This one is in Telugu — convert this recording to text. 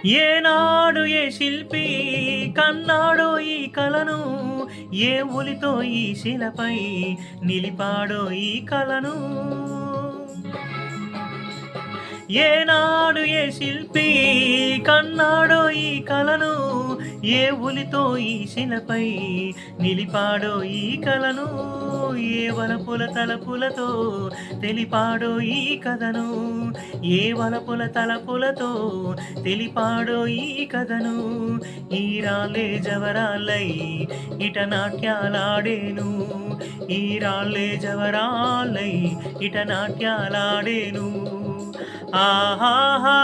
ఏనాడు ఏ శిల్పి కన్నాడో ఈ కలను, ఏ ఉలితో ఈ శిలపై నిలిపాడో ఈ కలను. ఏనాడు ఏ శిల్పి కన్నాడో ఈ కలను, ఏ ఉలితో ఈ శిలపై నిలిపాడో ఈ కలను. ఏ వలపుల తలపులతో తెలిపాడో ఈ కథను, ఏ వలపుల తలపులతో తెలిపాడో ఈ కథను. ఈ రాళ్ళే జవరాలై ఇట నాట్యాలాడేను, ఈ రాళ్ళే జవరాలై ఇట నాట్యాలాడేను. ఆహాహా